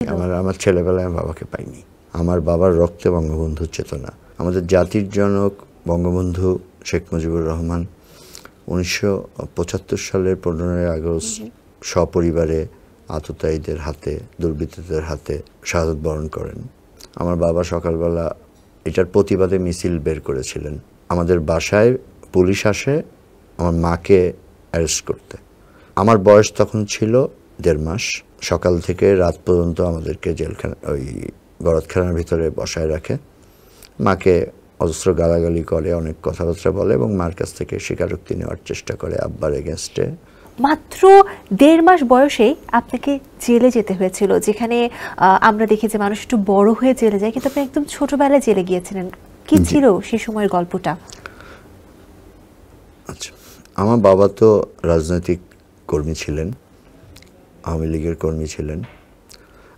ছিল? আমার ছেলেবেলায় আমি বাবাকে পাইনি। আমার বাবার রক্তে বঙ্গবন্ধুর চেতনা। আমাদের জাতির জনক বঙ্গবন্ধু শেখ মুজিবুর রহমান 1975 সালের 15ই আগস্ট সপরিবারে আততায়ীদের হাতে, দুর্বৃত্তদের হাতে শাহাদাত বরণ করেন। আমার বাবা সকালবেলা এটার প্রতিবাদে মিছিল বের করেছিলেন। আমাদের বাসায় পুলিশ আসে আমার মাকে অ্যারেস্ট করতে। আমার বয়স তখন ছিল 1.5 মাস। সকাল থেকে রাত পর্যন্ত আমাদেরকে জেলখানা, ওই গলতখানার ভিতরে বসায় রাখে। মাকে অজস্র গালাগালি করে, অনেক কথাবার্তা বলে এবং মার কাছ থেকে স্বীকারোক্তি নেওয়ার চেষ্টা করে আব্বার এগেনস্টে। মাত্র 1.5 মাস বয়সে আপনাকে জেলে যেতে হয়েছিল, যেখানে আমরা দেখি যে মানুষ একটু বড় হয়ে জেলে যায়, কিন্তু আপনি একদম ছোটবেলায় জেলে গিয়েছিলেন। কি ছিল সেই সময়ের গল্পটা? আচ্ছা, আমার বাবা তো রাজনৈতিক কর্মী ছিলেন, আওয়ামী লীগের কর্মী ছিলেন।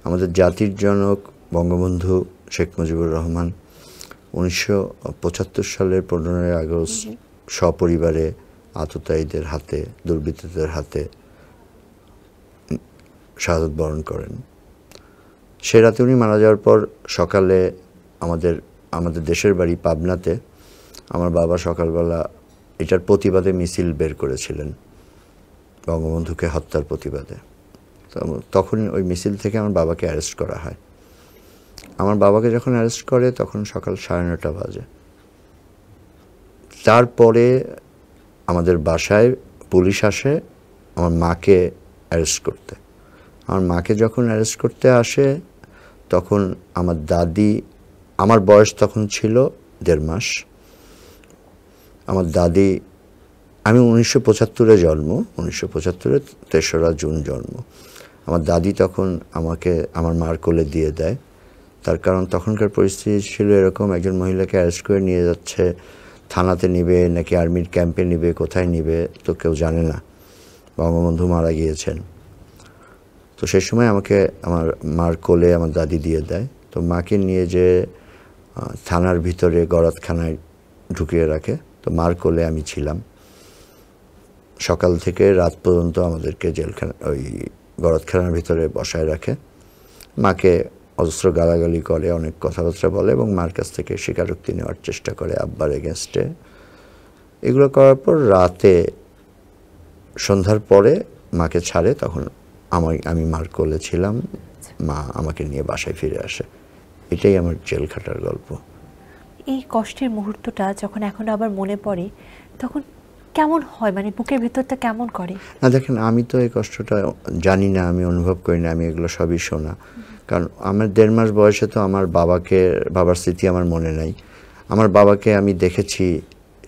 আমাদের জাতির জনক বঙ্গবন্ধু শেখ মুজিবুর রহমান 1975 সালের 15ই আগস্ট সপরিবারে আততায়ীদের হাতে, দুর্বৃত্তদের হাতে শাহাদাত বরণ করেন। সে রাতে উনি মারা যাওয়ার পর সকালে আমাদের দেশের বাড়ি পাবনাতে আমার বাবা সকালবেলা এটার প্রতিবাদে মিছিল বের করেছিলেন, বঙ্গবন্ধুকে হত্যার প্রতিবাদে। তখন ওই মিছিল থেকে আমার বাবাকে অ্যারেস্ট করা হয়। আমার বাবাকে যখন অ্যারেস্ট করে তখন সকাল 9:30 বাজে। তারপরে আমাদের বাসায় পুলিশ আসে আমার মাকে অ্যারেস্ট করতে। আমার মাকে যখন অ্যারেস্ট করতে আসে তখন আমার দাদি, আমার বয়স তখন ছিল 1.5 মাস। আমার দাদি, আমি 1975-এ জন্ম, 1975-এ 3রা জুন জন্ম। আমার দাদি তখন আমাকে আমার মার কোলে দিয়ে দেয়। তার কারণ তখনকার পরিস্থিতি ছিল এরকম, একজন মহিলাকে অ্যারেস্ট করে নিয়ে যাচ্ছে, থানাতে নিবে নাকি আর্মির ক্যাম্পে নিবে, কোথায় নিবে তো কেউ জানে না। বঙ্গবন্ধু মারা গিয়েছেন। তো সেই সময় আমাকে আমার মার কোলে আমার দাদি দিয়ে দেয়। তো মাকে নিয়ে যে থানার ভিতরে গলতখানায় ঢুকিয়ে রাখে। তো মার কোলে আমি ছিলাম। সকাল থেকে রাত পর্যন্ত আমাদেরকে জেলখানা, ওই গলতখানার ভিতরে বসায় রাখে। মাকে অজস্র গালাগালি করে, অনেক কথাবার্তা বলে এবং মার কাছ থেকে স্বীকারোক্তি নেওয়ার চেষ্টা করে আব্বার এগেনস্টে। এগুলো করার পর রাতে সন্ধ্যার পরে মাকে ছাড়ে। তখন আমি মার কোলে ছিলাম, মা আমাকে নিয়ে বাসায় ফিরে আসে। এটাই আমার জেল খাটার গল্প। এই কষ্টের মুহূর্তটা যখন এখন আবার মনে পড়ে তখন কেমন হয়, মানে বুকের ভেতরটা কেমন করে? না দেখেন, আমি তো এই কষ্টটা জানি না, আমি অনুভব করি না, আমি এগুলো সবই শোনা। কারণ আমার 1.5 মাস বয়সে তো আমার বাবার স্মৃতি আমার মনে নাই। আমার বাবাকে আমি দেখেছি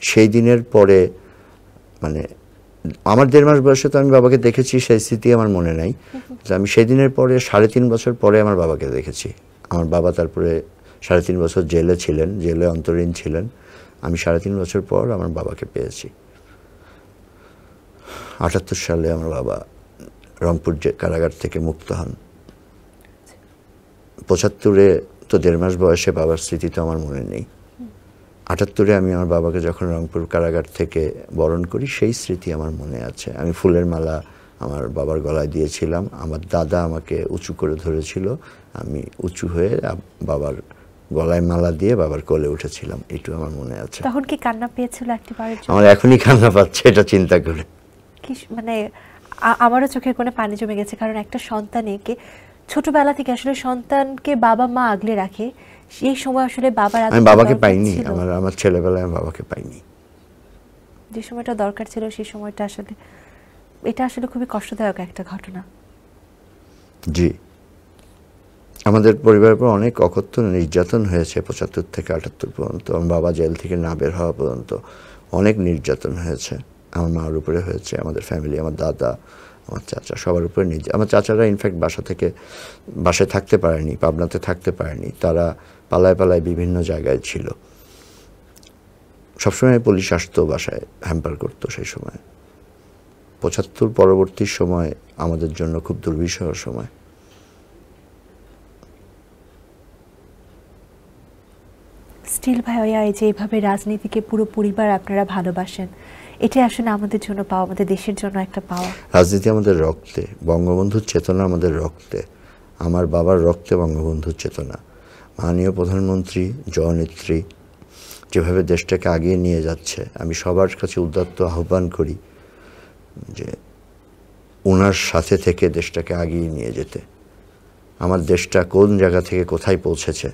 সেই দিনের পরে, মানে আমার 1.5 মাস বয়সে তো আমি বাবাকে দেখেছি, সেই স্মৃতি আমার মনে নাই। আমি সেই দিনের পরে 3.5 বছর পরে আমার বাবাকে দেখেছি। আমার বাবা তারপরে 3.5 বছর জেলে ছিলেন, জেলে অন্তরীণ ছিলেন। আমি 3.5 বছর পর আমার বাবাকে পেয়েছি। 78 সালে আমার বাবা রংপুর কারাগার থেকে মুক্ত হন। 75-এ তো 1.5 মাস বয়সে বাবার স্মৃতি তো আমার মনে নেই। 78-এ আমি আমার বাবাকে যখন রংপুর কারাগার থেকে বরণ করি সেই স্মৃতি আমার মনে আছে। আমি ফুলের মালা আমার বাবার গলায় দিয়েছিলাম, আমার দাদা আমাকে উঁচু করে ধরেছিল, আমি উঁচু হয়ে বাবার গলায় মালা দিয়ে বাবার কোলে উঠেছিলাম। এইটুকু আমার মনে আছে। তখন কি কান্না পেয়েছিল একটিবারের জন্য? আমার এখনই কান্না পাচ্ছে এটা চিন্তা করে। কি মানে আমারও চোখের কোণে পানি জমে গেছে, কারণ একটা সন্তানকে ছোটবেলা থেকে আসলে সন্তানকে বাবা মা আগলে রাখে, সেই সময় আসলে আমি বাবাকে পাইনি। আমার ছেলেবেলায় আমি বাবাকে পাইনি। যে সময়টা দরকার ছিল সেই সময়টা আসলে, এটা আসলে খুবই কষ্টদায়ক একটা ঘটনা। জি, আমাদের পরিবারের পর অনেক অকথ্য নির্যাতন হয়েছে 75 থেকে 78 পর্যন্ত। আমার বাবা জেল থেকে না বের হওয়া পর্যন্ত অনেক নির্যাতন হয়েছে। আমার মার উপরে হয়েছে, আমাদের ফ্যামিলি, আমার দাদা, আমার চাচা, সবার উপরে আমার চাচারা ইনফ্যাক্ট বাসায় থাকতে পারেনি, পাবনাতে থাকতে পারেনি। তারা পালায় পালায় বিভিন্ন জায়গায় ছিল। সবসময় পুলিশ আসতো বাসায়, হ্যাম্পার করতো। সেই সময় 75 পরবর্তী সময় আমাদের জন্য খুব দুর্বিষহ সময়। স্টিল ভাইয়া, এই যে এইভাবে রাজনীতিকে পুরো পরিবার আপনারা ভালোবাসেন, এটা আসলে আমাদের জন্য পাওয়া, আমাদের দেশের জন্য একটা পাওয়া। রাজনীতি আমাদের রক্তে, বঙ্গবন্ধুর চেতনা আমাদের রক্তে। আমার বাবার রক্তে বঙ্গবন্ধুর চেতনা। মাননীয় প্রধানমন্ত্রী, জননেত্রী যেভাবে দেশটাকে আগিয়ে নিয়ে যাচ্ছে, আমি সবার কাছে উদাত্ত আহ্বান করি যে ওনার সাথে থেকে দেশটাকে আগিয়ে নিয়ে যেতে। আমার দেশটা কোন জায়গা থেকে কোথায় পৌঁছেছে,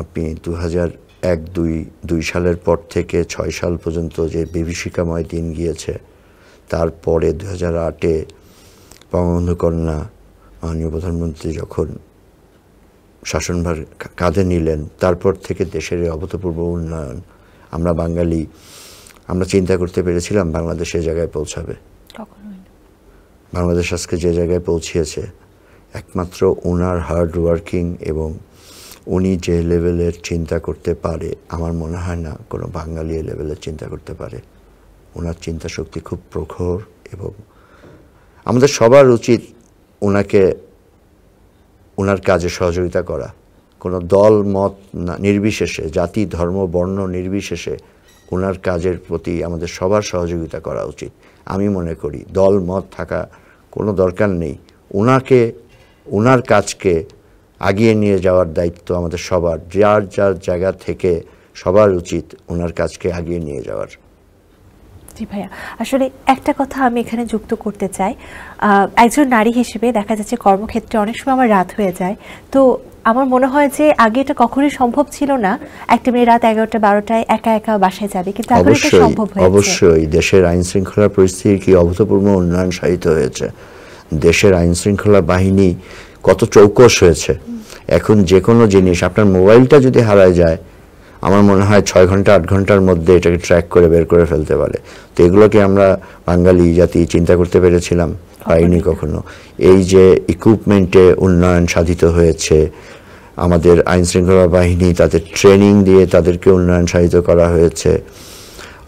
আপনি 2001-2 সালের পর থেকে 6 সাল পর্যন্ত যে বিভীষিকাময় দিন গিয়েছে, তারপরে 2008-এ বঙ্গবন্ধু কন্যা মাননীয় প্রধানমন্ত্রী যখন শাসনভার কাঁধে নিলেন, তারপর থেকে দেশের অভূতপূর্ব উন্নয়ন। আমরা বাঙালি, আমরা চিন্তা করতে পেরেছিলাম বাংলাদেশ এই জায়গায় পৌঁছাবে? বাংলাদেশ আজকে যে জায়গায় পৌঁছিয়েছে একমাত্র ওনার হার্ড ওয়ার্কিং, এবং উনি যে লেভেলের চিন্তা করতে পারে আমার মনে হয় না কোনো বাঙালি এই লেভেলের চিন্তা করতে পারে। ওনার চিন্তা শক্তি খুব প্রখর, এবং আমাদের সবার উচিত ওনাকে, ওনার কাজে সহযোগিতা করা। কোনো দল মত নির্বিশেষে, জাতি ধর্ম বর্ণ নির্বিশেষে ওনার কাজের প্রতি আমাদের সবার সহযোগিতা করা উচিত। আমি মনে করি দল মত থাকা কোনো দরকার নেই। ওনার কাজকে আগিয়ে নিয়ে যাওয়ার দায়িত্ব আমাদের সবার, যার যার জায়গা থেকে সবার উচিত ওনার কাজকে আগিয়ে নিয়ে যাওয়ার। জি ভাইয়া, আসলে একটা কথা আমি এখানে যুক্ত করতে চাই। একজন নারী হিসেবে দেখা যাচ্ছে কর্মক্ষেত্রে অনেক সময় আমার রাত হয়ে যায়, তো আমার মনে হয় যে আগে এটা কখনোই সম্ভব ছিল না, একটা মেয়ে রাত 11টা-12টায় একা একা বাসায় যাবে, কিন্তু এখন এটা সম্ভব হয়েছে। অবশ্যই দেশের আইন শৃঙ্খলা পরিস্থিতি কি অভূতপূর্ব উন্নয়ন সাধিত হয়েছে। দেশের আইন শৃঙ্খলা বাহিনী কত চৌকস হয়েছে। এখন যে কোনো জিনিস, আপনার মোবাইলটা যদি হারায় যায়, আমার মনে হয় 6 ঘন্টা 8 ঘন্টার মধ্যে এটাকে ট্র্যাক করে বের করে ফেলতে পারে। তো এগুলোকে আমরা বাঙালি জাতি চিন্তা করতে পেরেছিলাম? পাইনি কখনো। এই যে ইকুইপমেন্টে উন্নয়ন সাধিত হয়েছে, আমাদের আইন শৃঙ্খলা বাহিনী তাদের ট্রেনিং দিয়ে তাদেরকে উন্নয়ন সাধিত করা হয়েছে,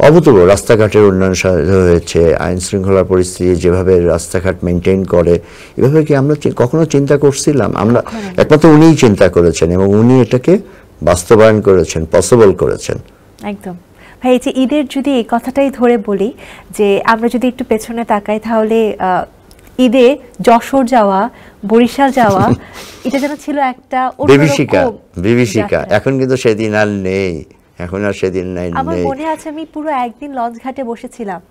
অভূতপূর্ব রাস্তাঘাটের উন্নয়ন সাধিত হয়েছে, আইন শৃঙ্খলা পরিস্থিতি যেভাবে রাস্তাঘাট মেনটেন করে, এভাবে কি আমরা কখনো চিন্তা করছিলাম? আমরা একমাত্র উনিই চিন্তা করেছেন, এবং উনি এটাকে বাস্তবায়ন করেছেন, পসিবল করেছেন। একদম ভাই, এই যে ঈদের যদি এই কথাটাই ধরে বলি, যে আমরা যদি একটু পেছনে তাকাই, তাহলে ঈদে যশোর যাওয়া, বরিশাল যাওয়া, এটা যেন ছিল একটা বিভীষিকা। এখন কিন্তু সেদিন আর নেই, এখন আর সেদিন নাই। আমার মনে আছে আমি পুরো একদিন লঞ্চ ঘাটে বসেছিলাম।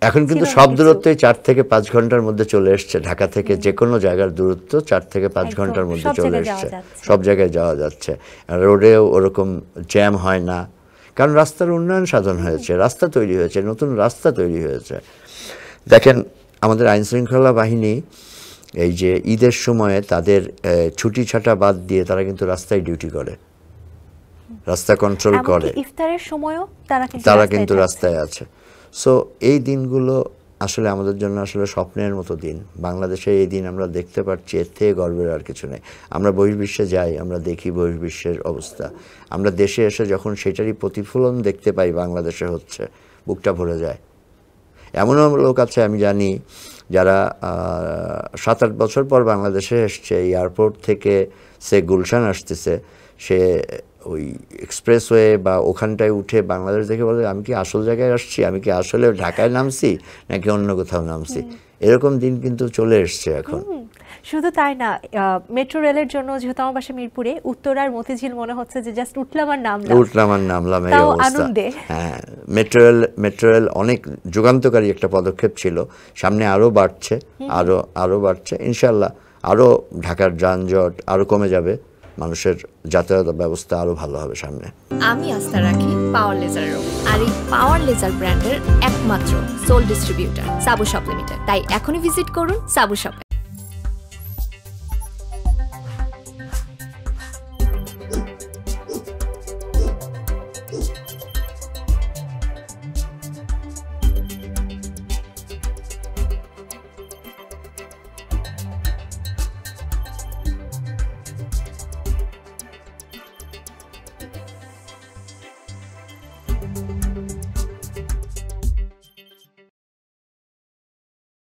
এখন কিন্তু সব দূরত্বই 4 থেকে 5 ঘন্টার মধ্যে চলে এসছে। ঢাকা থেকে যে কোনো জায়গার দূরত্ব 4 থেকে 5 ঘন্টার মধ্যে চলে এসছে, সব জায়গায় যাওয়া যাচ্ছে। রোডেও ওরকম জ্যাম হয় না, কারণ রাস্তার উন্নয়ন সাধন হয়েছে, রাস্তা তৈরি হয়েছে, নতুন রাস্তা তৈরি হয়েছে। দেখেন আমাদের আইন শৃঙ্খলা বাহিনী এই যে ঈদের সময়ে তাদের ছুটি ছাটা বাদ দিয়ে তারা কিন্তু রাস্তায় ডিউটি করে, রাস্তা কন্ট্রোল করে, ইফতারের সময়ও তারা কিন্তু রাস্তায় আছে। সো এই দিনগুলো আসলে আমাদের জন্য আসলে স্বপ্নের মতো দিন। বাংলাদেশে এই দিন আমরা দেখতে পাচ্ছি, এর থেকে গর্বের আর কিছু নেই। আমরা বহির্বিশ্বে যাই, আমরা দেখি বহির্বিশ্বের অবস্থা, আমরা দেশে এসে যখন সেটারই প্রতিফলন দেখতে পাই বাংলাদেশে হচ্ছে, বুকটা ভরে যায়। এমনও লোক আছে আমি জানি যারা 7-8 বছর পর বাংলাদেশে এসছে, এয়ারপোর্ট থেকে সে গুলশান আসতেছে, সে ওই এক্সপ্রেসওয়ে বা ওখানটায় উঠে বাংলাদেশ দেখে বলে আমি কি আসল জায়গায় আসছি, আমি কি আসলে ঢাকায় নামছি নাকি অন্য কোথাও নামছি। এরকম দিন কিন্তু চলে এসছে এখন। শুধু তাই না, মেট্রো রেলের জন্য, যেহেতু আমার বাসা মিরপুরে, উত্তরার মতিঝিল মনে হচ্ছে যে জাস্ট উঠলাম আর নামলাম এই অবস্থা। হ্যাঁ, মেট্রো রেল অনেক যুগান্তকারী একটা পদক্ষেপ ছিল, সামনে আরো বাড়ছে, আরো বাড়ছে ইনশাল্লাহ। আরো ঢাকার যানজট আরো কমে যাবে, মানুষের যাতায়াত ব্যবস্থা আরো ভালো হবে সামনে। আমি আস্থা রাখি পাওয়ার লেজারের উপর, আর এই পাওয়ার লেজার ব্র্যান্ডের একমাত্র সোল ডিস্ট্রিবিউটর সাবু শপ লিমিটেড। তাই এখনই ভিজিট করুন সাবু শপে।